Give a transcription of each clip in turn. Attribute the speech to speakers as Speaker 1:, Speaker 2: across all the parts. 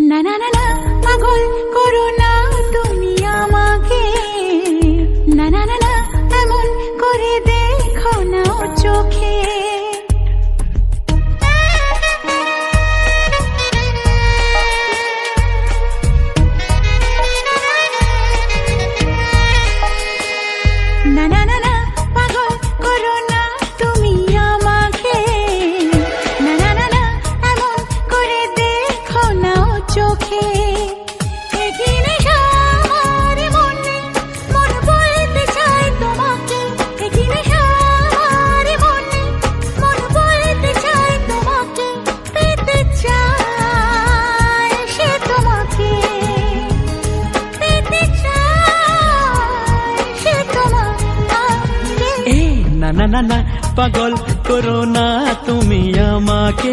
Speaker 1: না না না না পাগল করো না তুমি আমাকে, না না না না এমন করে দেখো না চোখে। না না না না পাগল করো না তুমি আমাকে, না না না না এমন করে দেখো না চোখে। এখানে আমার মনে মন বলতে চায় তোমাকে, এখানে আমার মনে মন বলতে চায় তোমাকে, পেতে চায় সে তোমাকে, পেতে চায় সে তোমাকে।
Speaker 2: না না না না পাগল করো না তুমি আমাকে,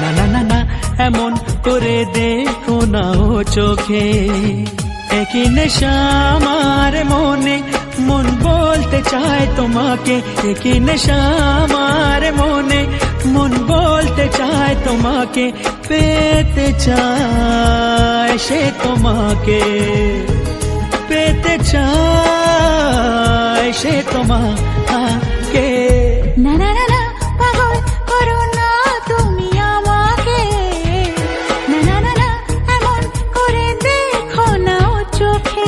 Speaker 2: না না না না এমন করে দেখো না ও চোখে। একই নেশা আমার মনে মন বলতে চায় তোমাকে, একই নেশা আমার মনে মন বলতে চায় তোমাকে, পেতে চায় সে তোমাকে, পেতে চায় সে তোমাকে।
Speaker 1: না না না না পাগল করো না তুমি আমাকে, না না না না এমন করে দেখো না চোখে।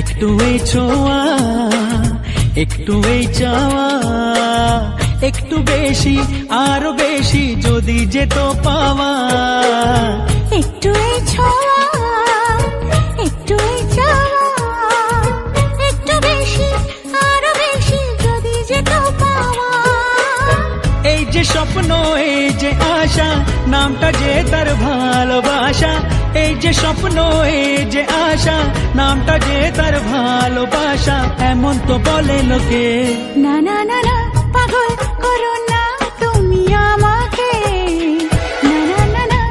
Speaker 2: একটু এই ছোঁয়া, একটু এই চাওয়া, একটু বেশি আরো বেশি যদি যেত পাওয়া।
Speaker 1: একটু এই ছোঁয়া, একটু এই চাওয়া, একটু বেশি আরো বেশি যদি যেত পাওয়া।
Speaker 2: এই যে স্বপ্ন, এই যে আশা, নামটা যে তার ভালোবাসা। এই যে স্বপ্ন, এই যে আশা, নামটা যে তার ভালোবাসা। এমন তো বলে লোকে।
Speaker 1: না না না না পাগল করো না তুমি আমাকে, না না না না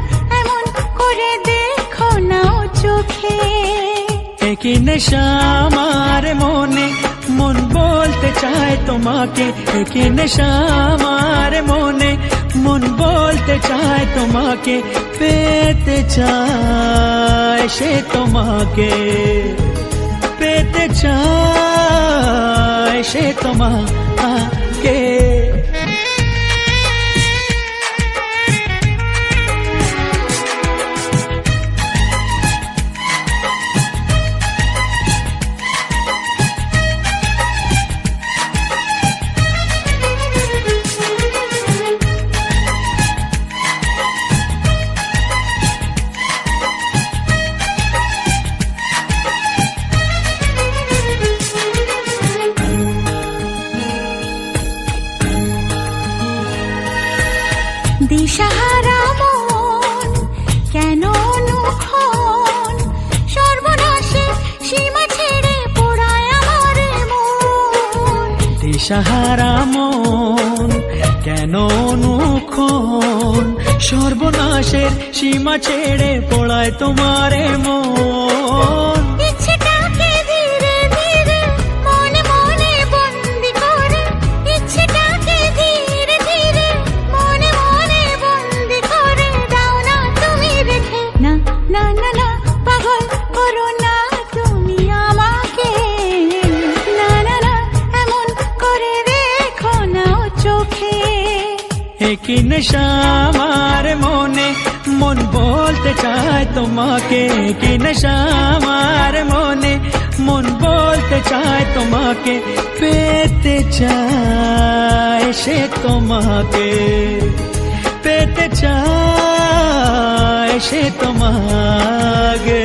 Speaker 1: এমন করে দেখো না চোখে।
Speaker 2: একই নেশা আমার মনে মন বলতে চায় তোমাকে, একই নেশা আমার মনে মন বলতে চায় তোমাকে, পেতে চায় সে তোমাকে, পেতে চায় সে তোমাকে।
Speaker 1: দিশাহারা মন কেন অনুক্ষণ, সর্বনাশে সীমা ছেড়ে পোড়ায় আমার মন।
Speaker 2: দিশাহারা মন কেন অনুক্ষণ, সর্বনাশের সীমা ছেড়ে পড়ায় তোমারে মন।
Speaker 1: ইচ্ছেটাকে ধীরে ধীরে মনে মনে বন্দি করে, ইচ্ছেটাকে ধীরে ধীরে মনে মনে বন্দি করে দাও না তুমি রেখে। না না না না পাগল করো না তুমি আমাকে, না না না এমন করে দেখো না চোখে।
Speaker 2: একই নেশা আমার মনে মন বলতে চায় তোমাকে, একই নেশা আমার মনে মন বলতে চায় তোমাকে, পেতে চায় সে তোমাকে, পেতে চায় সে তোমাকে।